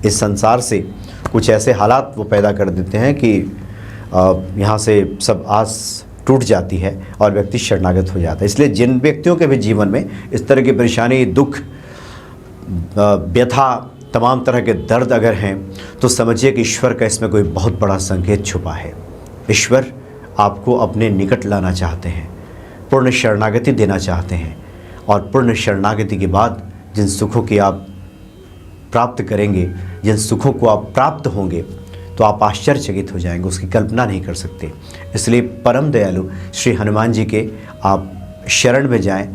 इस संसार से कुछ ऐसे हालात वो पैदा कर देते हैं कि यहाँ से सब आस टूट जाती है और व्यक्ति शरणागत हो जाता है। इसलिए जिन व्यक्तियों के भी जीवन में इस तरह की परेशानी, दुख, व्यथा, तमाम तरह के दर्द अगर हैं, तो समझिए कि ईश्वर का इसमें कोई बहुत बड़ा संकेत छुपा है। ईश्वर आपको अपने निकट लाना चाहते हैं, पूर्ण शरणागति देना चाहते हैं, और पूर्ण शरणागति के बाद जिन सुखों की आप प्राप्त करेंगे, जिन सुखों को आप प्राप्त होंगे, तो आप आश्चर्यचकित हो जाएंगे, उसकी कल्पना नहीं कर सकते। इसलिए परम दयालु श्री हनुमान जी के आप शरण में जाएं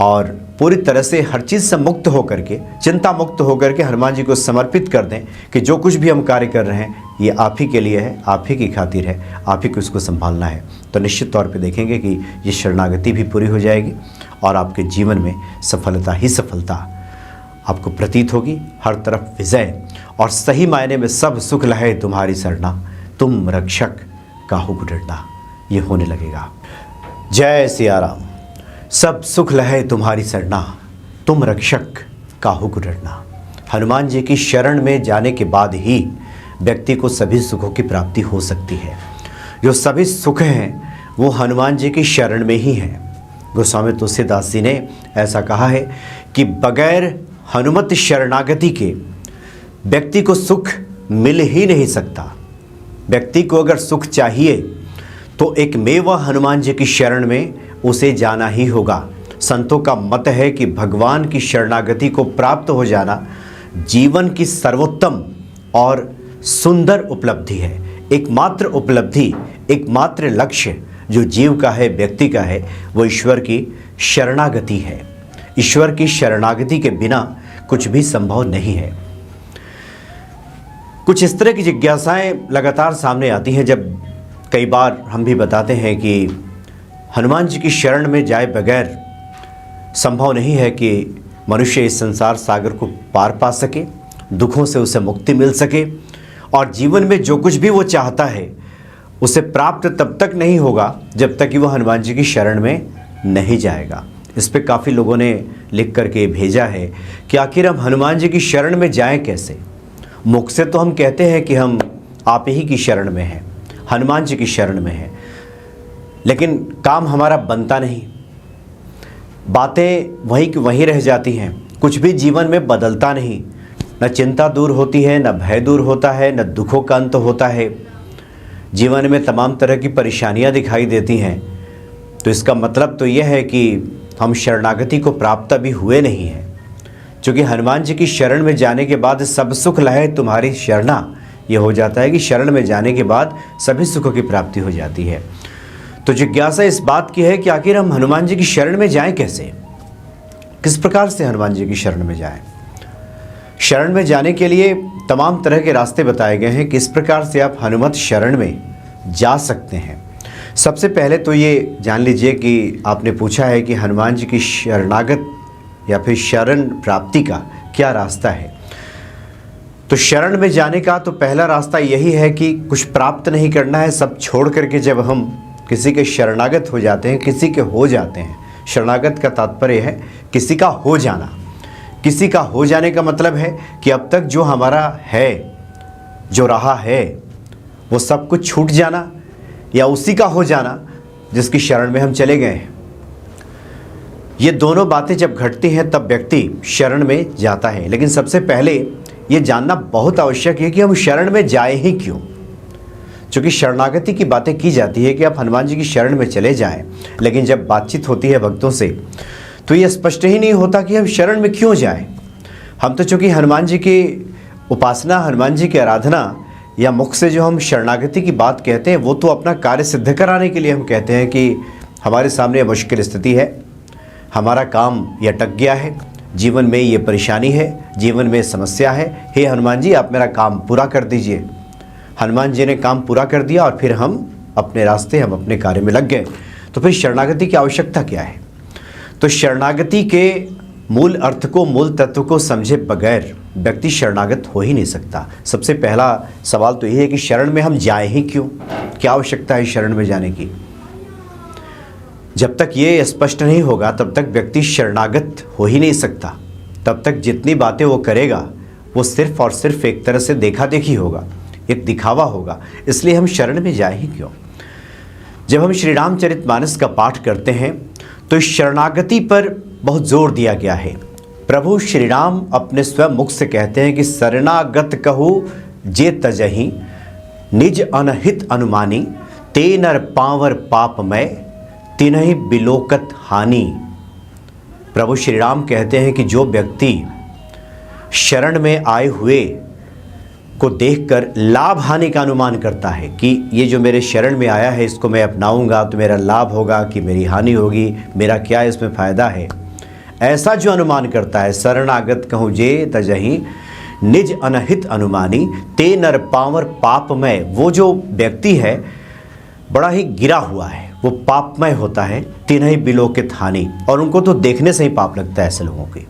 और पूरी तरह से हर चीज़ से मुक्त होकर के, चिंता मुक्त होकर के हनुमान जी को समर्पित कर दें कि जो कुछ भी हम कार्य कर रहे हैं ये आप ही के लिए है, आप ही की खातिर है, आप ही को इसको संभालना है। तो निश्चित तौर पे देखेंगे कि ये शरणागति भी पूरी हो जाएगी और आपके जीवन में सफलता ही सफलता आपको प्रतीत होगी, हर तरफ विजय, और सही मायने में सब सुख लहे तुम्हारी सरना, तुम रक्षक काहू को डरना, ये होने लगेगा। जय सिया राम। सब सुख लहे तुम्हारी सरना, तुम रक्षक काहू को डरना। हनुमान जी की शरण में जाने के बाद ही व्यक्ति को सभी सुखों की प्राप्ति हो सकती है। जो सभी सुख हैं वो हनुमान जी की शरण में ही हैं। गोस्वामी तुलसीदास जी ने ऐसा कहा है कि बगैर हनुमत शरणागति के व्यक्ति को सुख मिल ही नहीं सकता। व्यक्ति को अगर सुख चाहिए तो एक मेव हनुमान जी की शरण में उसे जाना ही होगा। संतों का मत है कि भगवान की शरणागति को प्राप्त हो जाना जीवन की सर्वोत्तम और सुंदर उपलब्धि है। एकमात्र उपलब्धि, एकमात्र लक्ष्य जो जीव का है, व्यक्ति का है, वो ईश्वर की शरणागति है। ईश्वर की शरणागति के बिना कुछ भी संभव नहीं है। कुछ इस तरह की जिज्ञासाएं लगातार सामने आती हैं, जब कई बार हम भी बताते हैं कि हनुमान जी की शरण में जाए बगैर संभव नहीं है कि मनुष्य इस संसार सागर को पार पा सके, दुखों से उसे मुक्ति मिल सके, और जीवन में जो कुछ भी वो चाहता है उसे प्राप्त तब तक नहीं होगा जब तक कि वो हनुमान जी की शरण में नहीं जाएगा। इस पे काफ़ी लोगों ने लिख करके भेजा है कि आखिर हम हनुमान जी की शरण में जाएं कैसे। मुख से तो हम कहते हैं कि हम आप ही की शरण में हैं, हनुमान जी की शरण में हैं, लेकिन काम हमारा बनता नहीं, बातें वहीं की वहीं रह जाती हैं, कुछ भी जीवन में बदलता नहीं। न चिंता दूर होती है, न भय दूर होता है, न दुखों का अंत होता है। जीवन में तमाम तरह की परेशानियां दिखाई देती हैं। तो इसका मतलब तो यह है कि हम शरणागति को प्राप्त भी हुए नहीं हैं, क्योंकि हनुमान जी की शरण में जाने के बाद सब सुख लहे तुम्हारी शरणा, ये हो जाता है कि शरण में जाने के बाद सभी सुखों की प्राप्ति हो जाती है। तो जिज्ञासा इस बात की है कि आखिर हम हनुमान जी की शरण में जाएं कैसे, किस प्रकार से हनुमान जी की शरण में जाएं। शरण में जाने के लिए तमाम तरह के रास्ते बताए गए हैं, किस प्रकार से आप हनुमत शरण में जा सकते हैं। सबसे पहले तो ये जान लीजिए कि आपने पूछा है कि हनुमान जी की शरणागत या फिर शरण प्राप्ति का क्या रास्ता है। तो शरण में जाने का तो पहला रास्ता यही है कि कुछ प्राप्त नहीं करना है, सब छोड़ करके जब हम किसी के शरणागत हो जाते हैं, किसी के हो जाते हैं। शरणागत का तात्पर्य है किसी का हो जाना। किसी का हो जाने का मतलब है कि अब तक जो हमारा है, जो रहा है, वो सब कुछ छूट जाना, या उसी का हो जाना जिसकी शरण में हम चले गए हैं। ये दोनों बातें जब घटती हैं तब व्यक्ति शरण में जाता है। लेकिन सबसे पहले ये जानना बहुत आवश्यक है कि हम शरण में जाए ही क्यों। क्योंकि शरणागति की बातें की जाती है कि आप हनुमान जी की शरण में चले जाएं, लेकिन जब बातचीत होती है भक्तों से तो ये स्पष्ट ही नहीं होता कि हम शरण में क्यों जाएं। हम तो चूँकि हनुमान जी की उपासना, हनुमान जी की आराधना, या मुख से जो हम शरणागति की बात कहते हैं, वो तो अपना कार्य सिद्ध कराने के लिए हम कहते हैं कि हमारे सामने मुश्किल स्थिति है, हमारा काम ये अटक गया है, जीवन में ये परेशानी है, जीवन में समस्या है, हे हनुमान जी आप मेरा काम पूरा कर दीजिए। हनुमान जी ने काम पूरा कर दिया और फिर हम अपने रास्ते, हम अपने कार्य में लग गए। तो फिर शरणागति की आवश्यकता क्या है। तो शरणागति के मूल अर्थ को, मूल तत्व को समझे बगैर व्यक्ति शरणागत हो ही नहीं सकता। सबसे पहला सवाल तो यही है कि शरण में हम जाए ही क्यों, क्या आवश्यकता है शरण में जाने की। जब तक ये स्पष्ट नहीं होगा तब तक व्यक्ति शरणागत हो ही नहीं सकता। तब तक जितनी बातें वो करेगा वो सिर्फ और सिर्फ एक तरह से देखा देखी होगा, एक दिखावा होगा। इसलिए हम शरण में जाए ही क्यों? जब हम श्री रामचरितमानस का पाठ करते हैं तो इस शरणागति पर बहुत जोर दिया गया है। प्रभु श्री राम अपने स्वयं मुख से कहते हैं कि शरणागत कहू जे तजहि, निज अनहित अनुमानी, ते नर पावर पापमय, तिन्हि बिलोकत हानि। प्रभु श्री राम कहते हैं कि जो व्यक्ति शरण में आए हुए को देखकर लाभ हानि का अनुमान करता है कि ये जो मेरे शरण में आया है इसको मैं अपनाऊंगा तो मेरा लाभ होगा कि मेरी हानि होगी, मेरा क्या इसमें फ़ायदा है, ऐसा जो अनुमान करता है, शरणागत कहूँ जे तजहि, निज अनहित अनुमानी, ते नर पावर पापमय, वो जो व्यक्ति है बड़ा ही गिरा हुआ है, वो पापमय होता है। तिन्हि बिलोकित हानि, और उनको तो देखने से ही पाप लगता है ऐसे लोगों की।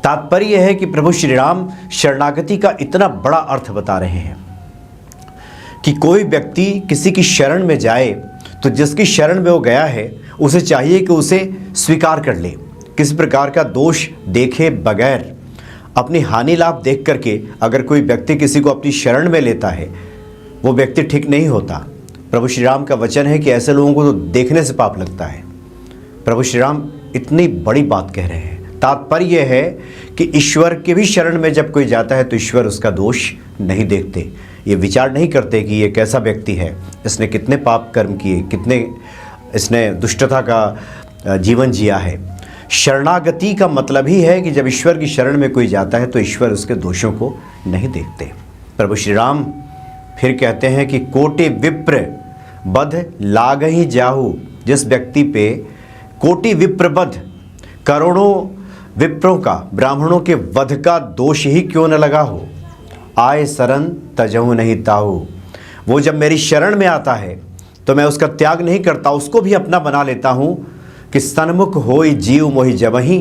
तात्पर्य है कि प्रभु श्री राम शरणागति का इतना बड़ा अर्थ बता रहे हैं कि कोई व्यक्ति किसी की शरण में जाए तो जिसकी शरण में वो गया है उसे चाहिए कि उसे स्वीकार कर ले, किसी प्रकार का दोष देखे बगैर, अपनी हानि लाभ देख करके अगर कोई व्यक्ति किसी को अपनी शरण में लेता है वो व्यक्ति ठीक नहीं होता। प्रभु श्री राम का वचन है कि ऐसे लोगों को तो देखने से पाप लगता है। प्रभु श्री राम इतनी बड़ी बात कह रहे हैं। तात्पर्य है कि ईश्वर के भी शरण में जब कोई जाता है तो ईश्वर उसका दोष नहीं देखते, ये विचार नहीं करते कि ये कैसा व्यक्ति है, इसने कितने पाप कर्म किए, कितने इसने दुष्टता का जीवन जिया है। शरणागति का मतलब ही है कि जब ईश्वर की शरण में कोई जाता है तो ईश्वर उसके दोषों को नहीं देखते। प्रभु श्री राम फिर कहते हैं कि कोटि विप्र बध लागहि जाहु, जिस व्यक्ति पे कोटि विप्र बध, करोड़ों विप्रों का, ब्राह्मणों के वध का दोष ही क्यों न लगा हो, आए शरण तजहु नहीं ताहु, वो जब मेरी शरण में आता है तो मैं उसका त्याग नहीं करता, उसको भी अपना बना लेता हूँ कि सन्मुख होई जीव मोहि जबहि,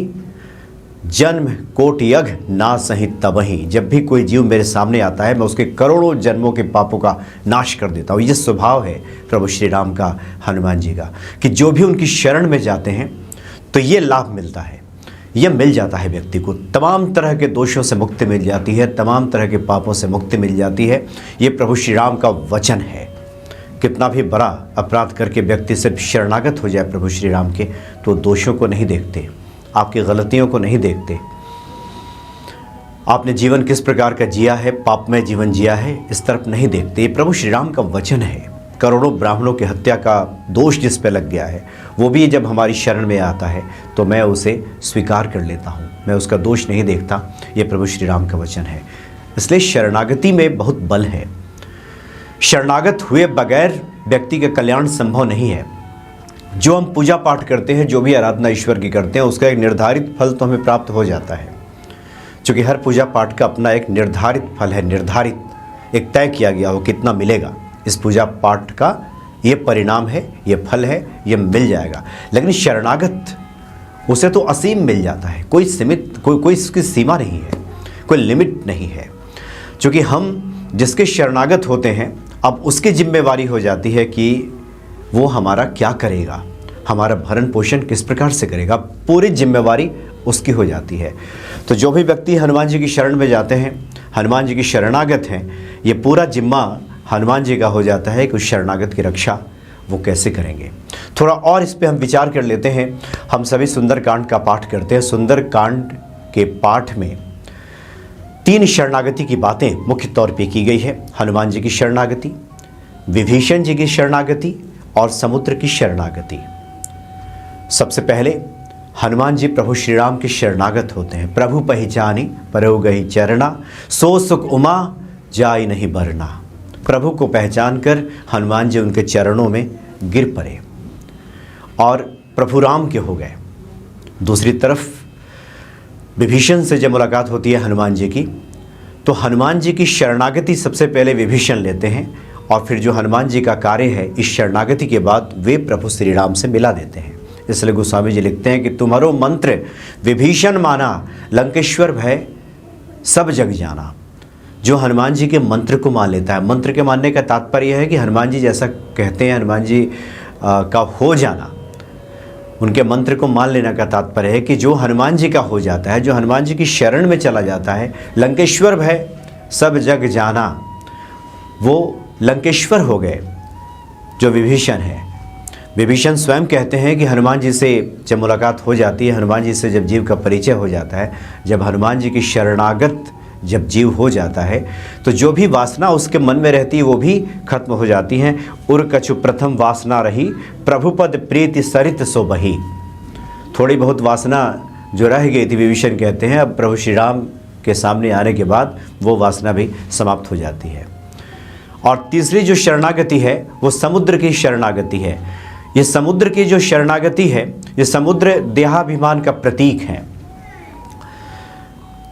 जन्म कोटि यज्ञ ना सही तबहि। जब भी कोई जीव मेरे सामने आता है मैं उसके करोड़ों जन्मों के पापों का नाश कर देता हूँ। ये स्वभाव है प्रभु श्री राम का, हनुमान जी का, कि जो भी उनकी शरण में जाते हैं तो ये लाभ मिलता है, ये मिल जाता है व्यक्ति को। तमाम तरह के दोषों से मुक्ति मिल जाती है, तमाम तरह के पापों से मुक्ति मिल जाती है। ये प्रभु श्री राम का वचन है। कितना भी बड़ा अपराध करके व्यक्ति सिर्फ शरणागत हो जाए प्रभु श्री राम के तो दोषों को नहीं देखते, आपकी गलतियों को नहीं देखते, आपने जीवन किस प्रकार का जिया है, पापमय जीवन जिया है, इस तरफ नहीं देखते। ये प्रभु श्री राम का वचन है। करोड़ों ब्राह्मणों की हत्या का दोष जिस पे लग गया है वो भी जब हमारी शरण में आता है तो मैं उसे स्वीकार कर लेता हूँ, मैं उसका दोष नहीं देखता। ये प्रभु श्री राम का वचन है। इसलिए शरणागति में बहुत बल है। शरणागत हुए बगैर व्यक्ति का कल्याण संभव नहीं है। जो हम पूजा पाठ करते हैं, जो भी आराधना ईश्वर की करते हैं, उसका एक निर्धारित फल तो हमें प्राप्त हो जाता है, क्योंकि हर पूजा पाठ का अपना एक निर्धारित फल है, निर्धारित एक तय किया गया हो कितना मिलेगा। इस पूजा पाठ का ये परिणाम है, ये फल है, ये मिल जाएगा। लेकिन शरणागत उसे तो असीम मिल जाता है, कोई सीमित, कोई इसकी सीमा नहीं है, कोई लिमिट नहीं है। क्योंकि हम जिसके शरणागत होते हैं अब उसकी जिम्मेवारी हो जाती है कि वो हमारा क्या करेगा, हमारा भरण पोषण किस प्रकार से करेगा, पूरी जिम्मेवारी उसकी हो जाती है। तो जो भी व्यक्ति हनुमान जी की शरण में जाते हैं, हनुमान जी की शरणागत हैं, ये पूरा जिम्मा हनुमान जी का हो जाता है कि उस शरणागत की रक्षा वो कैसे करेंगे। थोड़ा और इस पे हम विचार कर लेते हैं। हम सभी सुंदरकांड का पाठ करते हैं। सुंदरकांड के पाठ में 3 शरणागति की बातें मुख्य तौर पे की गई है। हनुमान जी की शरणागति, विभीषण जी की शरणागति और समुद्र की शरणागति। सबसे पहले हनुमान जी प्रभु श्री राम के शरणागत होते हैं। प्रभु पहिचानी परौ गई चरना, सो सुख उमा जाई नहीं बरना। प्रभु को पहचान कर हनुमान जी उनके चरणों में गिर पड़े और प्रभु राम के हो गए। दूसरी तरफ विभीषण से जब मुलाकात होती है हनुमान जी की, तो हनुमान जी की शरणागति सबसे पहले विभीषण लेते हैं और फिर जो हनुमान जी का कार्य है इस शरणागति के बाद वे प्रभु श्री राम से मिला देते हैं। इसलिए गोस्वामी जी लिखते हैं कि तुम्हारो मंत्र विभीषण माना, लंकेश्वर भय सब जग जाना। जो हनुमान जी के मंत्र को मान लेता है, मंत्र के मानने का तात्पर्य है कि हनुमान जी जैसा कहते हैं, हनुमान जी का हो जाना, उनके मंत्र को मान लेना का तात्पर्य है कि जो हनुमान जी का हो जाता है, जो हनुमान जी की शरण में चला जाता है, लंकेश्वर भय सब जग जाना, वो लंकेश्वर हो गए जो विभीषण है। विभीषण स्वयं कहते हैं कि हनुमान जी से जब मुलाकात हो जाती है, हनुमान जी से जब जीव का परिचय हो जाता है, जब हनुमान जी की शरणागत जब जीव हो जाता है, तो जो भी वासना उसके मन में रहती है वो भी खत्म हो जाती हैं। उर कछु प्रथम वासना रही, प्रभुपद प्रीति सरित सो बही। थोड़ी बहुत वासना जो रह गई थी, विभीषण कहते हैं, अब प्रभु श्री राम के सामने आने के बाद वो वासना भी समाप्त हो जाती है। और तीसरी जो शरणागति है वो समुद्र की शरणागति है। ये समुद्र की जो शरणागति है, ये समुद्र देहाभिमान का प्रतीक है।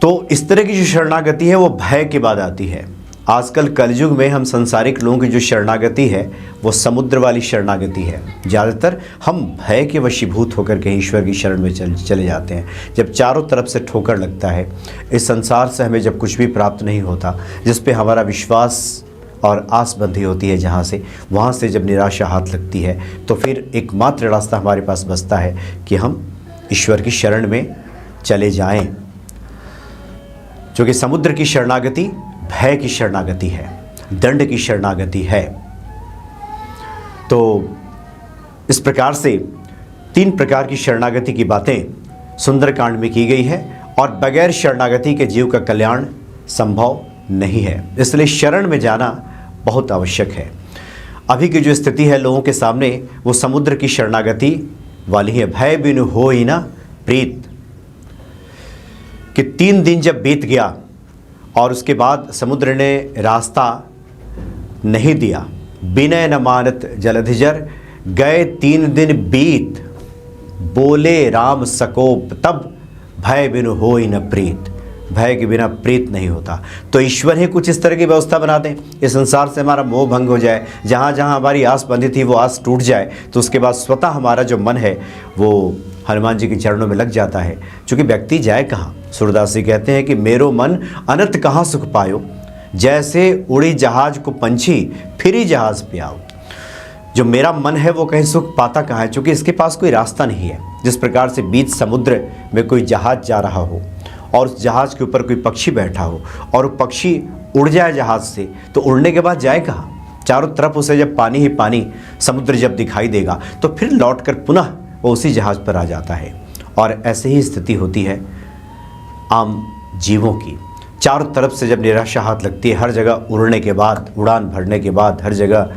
तो इस तरह की जो शरणागति है वो भय के बाद आती है। आजकल कलयुग में हम संसारिक लोगों की जो शरणागति है वो समुद्र वाली शरणागति है। ज़्यादातर हम भय के वशीभूत होकर के ईश्वर की शरण में चले जाते हैं। जब चारों तरफ से ठोकर लगता है, इस संसार से हमें जब कुछ भी प्राप्त नहीं होता, जिस पे हमारा विश्वास और आस बंधी होती है, जहाँ से वहाँ से जब निराशा हाथ लगती है, तो फिर एकमात्र रास्ता हमारे पास बचता है कि हम ईश्वर की शरण में चले जाएं। क्योंकि समुद्र की शरणागति भय की शरणागति है, दंड की शरणागति है। तो इस प्रकार से 3 प्रकार की शरणागति की बातें सुंदरकांड में की गई है, और बगैर शरणागति के जीव का कल्याण संभव नहीं है। इसलिए शरण में जाना बहुत आवश्यक है। अभी की जो स्थिति है लोगों के सामने, वो समुद्र की शरणागति वाली है। भय बिनु होई ना प्रीत, कि 3 दिन जब बीत गया और उसके बाद समुद्र ने रास्ता नहीं दिया, बिनय न मानत जलधिजर, गए 3 दिन बीत, बोले राम सकोप, तब भय बिनु होई न प्रीत। भय के बिना प्रीत नहीं होता। तो ईश्वर ही कुछ इस तरह की व्यवस्था बना दें, इस संसार से हमारा मोह भंग हो जाए, जहाँ जहाँ हमारी आस बंधी थी वो आस टूट जाए, तो उसके बाद स्वतः हमारा जो मन है वो हनुमान जी के चरणों में लग जाता है। क्योंकि व्यक्ति जाए कहाँ? सूरदास जी कहते हैं कि मेरो मन अनंत कहाँ सुख पायो, जैसे उड़ी जहाज को पंछी फिरी जहाज पे आओ। जो मेरा मन है वो कहीं सुख पाता कहाँ है? क्योंकि इसके पास कोई रास्ता नहीं है। जिस प्रकार से बीच समुद्र में कोई जहाज जा रहा हो और उस जहाज़ के ऊपर कोई पक्षी बैठा हो और वो पक्षी उड़ जाए जहाज़ से, तो उड़ने के बाद जाए कहाँ? चारों तरफ उसे जब पानी ही पानी, समुद्र जब दिखाई देगा, तो फिर लौटकर पुनः वो उसी जहाज़ पर आ जाता है। और ऐसे ही स्थिति होती है आम जीवों की। चारों तरफ से जब निराशा हाथ लगती है, हर जगह उड़ने के बाद, उड़ान भरने के बाद, हर जगह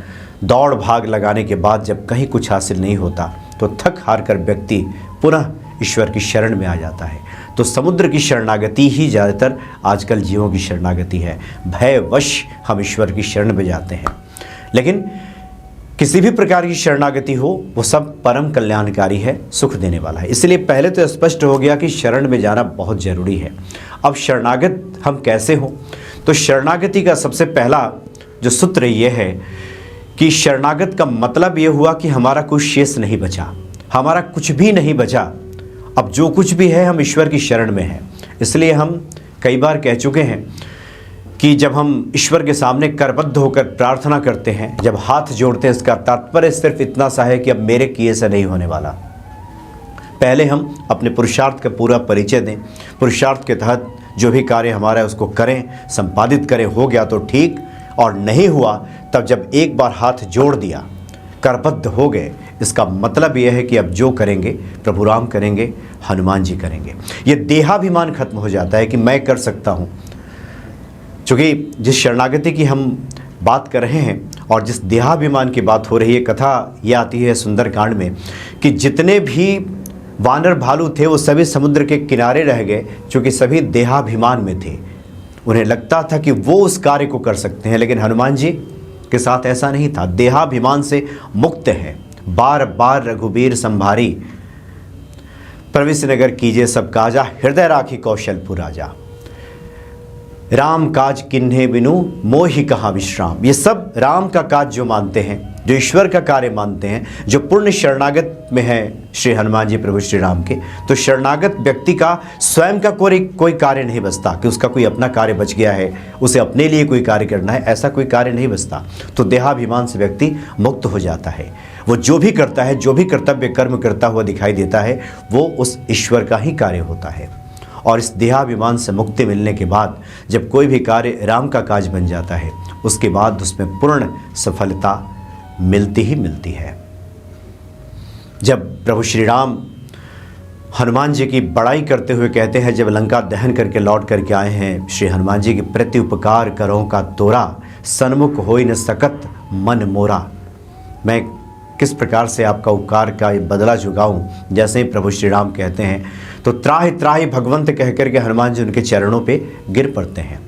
दौड़ भाग लगाने के बाद जब कहीं कुछ हासिल नहीं होता, तो थक हार कर व्यक्ति पुनः ईश्वर की शरण में आ जाता है। तो समुद्र की शरणागति ही ज़्यादातर आजकल जीवों की शरणागति है। भयवश हम ईश्वर की शरण में जाते हैं। लेकिन किसी भी प्रकार की शरणागति हो, वो सब परम कल्याणकारी है, सुख देने वाला है। इसलिए पहले तो स्पष्ट हो गया कि शरण में जाना बहुत ज़रूरी है। अब शरणागत हम कैसे हों? तो शरणागति का सबसे पहला जो सूत्र ये है कि शरणागत का मतलब ये हुआ कि हमारा कुछ शेष नहीं बचा, हमारा कुछ भी नहीं बचा। अब जो कुछ भी है हम ईश्वर की शरण में हैं। इसलिए हम कई बार कह चुके हैं कि जब हम ईश्वर के सामने करबद्ध होकर प्रार्थना करते हैं, जब हाथ जोड़ते हैं, इसका तात्पर्य सिर्फ इतना सा है कि अब मेरे किए से नहीं होने वाला। पहले हम अपने पुरुषार्थ का पूरा परिचय दें, पुरुषार्थ के तहत जो भी कार्य हमारा है उसको करें, संपादित करें। हो गया तो ठीक, और नहीं हुआ तब जब एक बार हाथ जोड़ दिया, करबद्ध हो गए, इसका मतलब यह है कि अब जो करेंगे प्रभु राम करेंगे, हनुमान जी करेंगे। ये देहाभिमान खत्म हो जाता है कि मैं कर सकता हूँ। क्योंकि जिस शरणागति की हम बात कर रहे हैं और जिस देहाभिमान की बात हो रही है, कथा ये आती है सुंदरकांड में कि जितने भी वानर भालू थे वो सभी समुद्र के किनारे रह गए, क्योंकि सभी देहाभिमान में थे। उन्हें लगता था कि वो उस कार्य को कर सकते हैं, लेकिन हनुमान जी के साथ ऐसा नहीं था। देहाभिमान से मुक्त है। बार बार रघुबीर संभारी, प्रविश नगर कीजिए सब काजा, हृदय राखी कौशलपुर राजा। राम काज किन्हे बिनु मोहि कहाँ विश्राम। ये सब राम का काज जो मानते हैं, जो ईश्वर का कार्य मानते हैं, जो पूर्ण शरणागत में है श्री हनुमान जी प्रभु श्री राम के, तो शरणागत व्यक्ति का स्वयं का कोई कार्य नहीं बचता कि उसका कोई अपना कार्य बच गया है, उसे अपने लिए कोई कार्य करना है, ऐसा कोई कार्य नहीं बचता। तो देहाभिमान से व्यक्ति मुक्त हो जाता है। वो जो भी करता है, जो भी कर्तव्य कर्म करता हुआ दिखाई देता है, वो उस ईश्वर का ही कार्य होता है। और इस देहाभिमान से मुक्ति मिलने के बाद जब कोई भी कार्य राम का काज बन जाता है, उसके बाद उसमें पूर्ण सफलता मिलती ही मिलती है। जब प्रभु श्री राम हनुमान जी की बड़ाई करते हुए कहते हैं, जब लंका दहन करके लौट करके आए हैं, श्री हनुमान जी के प्रति उपकार करो का तोरा, सन्मुख होई न सकत मन मोरा। मैं किस प्रकार से आपका उपकार का बदला चुकाऊं। जैसे ही प्रभु श्री राम कहते हैं तो त्राहि त्राहि भगवंत कह करके हनुमान जी उनके चरणों पे गिर पड़ते हैं।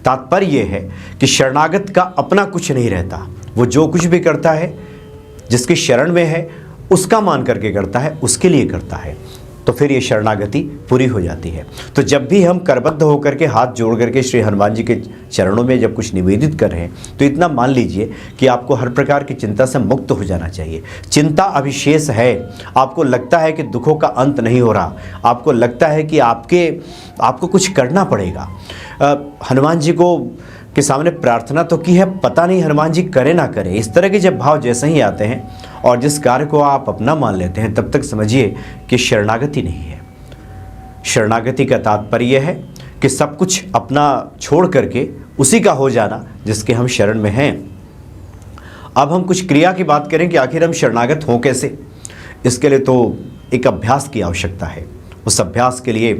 तात्पर्य ये है कि शरणागत का अपना कुछ नहीं रहता, वो जो कुछ भी करता है जिसकी शरण में है उसका मान करके करता है, उसके लिए करता है, तो फिर ये शरणागति पूरी हो जाती है। तो जब भी हम करबद्ध होकर के हाथ जोड़ करके श्री हनुमान जी के चरणों में जब कुछ निवेदित कर रहे हैं, तो इतना मान लीजिए कि आपको हर प्रकार की चिंता से मुक्त हो जाना चाहिए। चिंता अभिशेष है, आपको लगता है कि दुखों का अंत नहीं हो रहा, आपको लगता है कि आपको कुछ करना पड़ेगा। हनुमान जी को के सामने प्रार्थना तो की है, पता नहीं हनुमान जी करे ना करे। इस तरह के जब भाव जैसे ही आते हैं और जिस कार्य को आप अपना मान लेते हैं, तब तक समझिए कि शरणागति नहीं है। शरणागति का तात्पर्य है कि सब कुछ अपना छोड़ करके उसी का हो जाना जिसके हम शरण में हैं। अब हम कुछ क्रिया की बात करें कि आखिर हम शरणागत हों कैसे। इसके लिए तो एक अभ्यास की आवश्यकता है। उस अभ्यास के लिए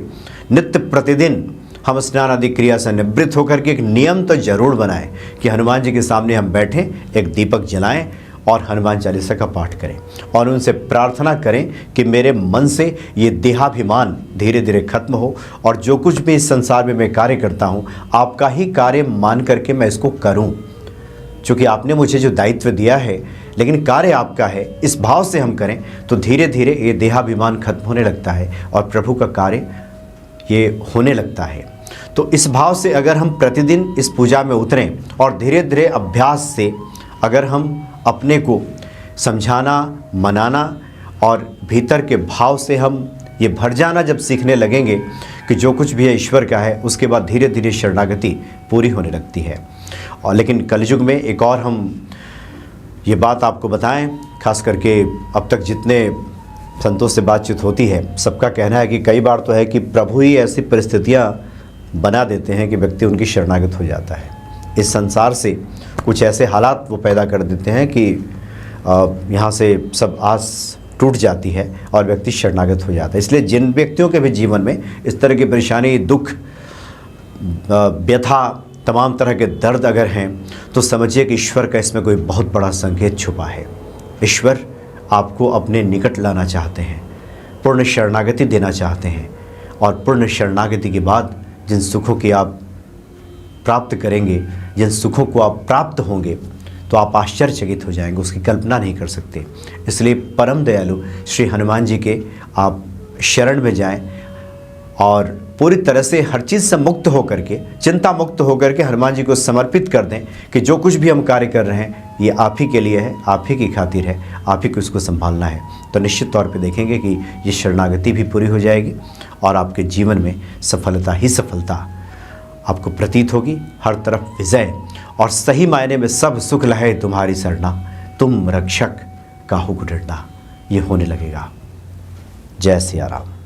नित्य प्रतिदिन हम स्नान आदि क्रिया से निवृत्त होकर के एक नियम तो जरूर बनाएं कि हनुमान जी के सामने हम बैठें, एक दीपक जलाएं और हनुमान चालीसा का पाठ करें और उनसे प्रार्थना करें कि मेरे मन से ये देहाभिमान धीरे धीरे खत्म हो और जो कुछ भी इस संसार में मैं कार्य करता हूँ, आपका ही कार्य मान करके मैं इसको करूँ। चूँकि आपने मुझे जो दायित्व दिया है, लेकिन कार्य आपका है, इस भाव से हम करें तो धीरे धीरे ये देहाभिमान खत्म होने लगता है और प्रभु का कार्य ये होने लगता है। तो इस भाव से अगर हम प्रतिदिन इस पूजा में उतरें और धीरे धीरे अभ्यास से अगर हम अपने को समझाना, मनाना और भीतर के भाव से हम ये भर जाना जब सीखने लगेंगे कि जो कुछ भी है ईश्वर का है, उसके बाद धीरे धीरे शरणागति पूरी होने लगती है। और लेकिन कलयुग में एक और हम ये बात आपको बताएं, खास करके अब तक जितने संतों से बातचीत होती है, सबका कहना है कि कई बार तो है कि प्रभु ही ऐसी परिस्थितियाँ बना देते हैं कि व्यक्ति उनकी शरणागत हो जाता है। इस संसार से कुछ ऐसे हालात वो पैदा कर देते हैं कि यहाँ से सब आस टूट जाती है और व्यक्ति शरणागत हो जाता है। इसलिए जिन व्यक्तियों के भी जीवन में इस तरह की परेशानी, दुख, व्यथा, तमाम तरह के दर्द अगर हैं, तो समझिए कि ईश्वर का इसमें कोई बहुत बड़ा संकेत छुपा है। ईश्वर आपको अपने निकट लाना चाहते हैं, पूर्ण शरणागति देना चाहते हैं और पूर्ण शरणागति के बाद जिन सुखों की आप प्राप्त करेंगे, जिन सुखों को आप प्राप्त होंगे, तो आप आश्चर्यचकित हो जाएंगे, उसकी कल्पना नहीं कर सकते। इसलिए परम दयालु श्री हनुमान जी के आप शरण में जाएं और पूरी तरह से हर चीज़ से मुक्त होकर के, चिंता मुक्त होकर के हनुमान जी को समर्पित कर दें कि जो कुछ भी हम कार्य कर रहे हैं ये आप ही के लिए है, आप ही की खातिर है, आप ही को इसको संभालना है। तो निश्चित तौर पे देखेंगे कि ये शरणागति भी पूरी हो जाएगी और आपके जीवन में सफलता ही सफलता आपको प्रतीत होगी, हर तरफ विजय और सही मायने में सब सुख लहे तुम्हारी सरना, तुम रक्षक काहू को डरना, ये होने लगेगा। जय सिया राम।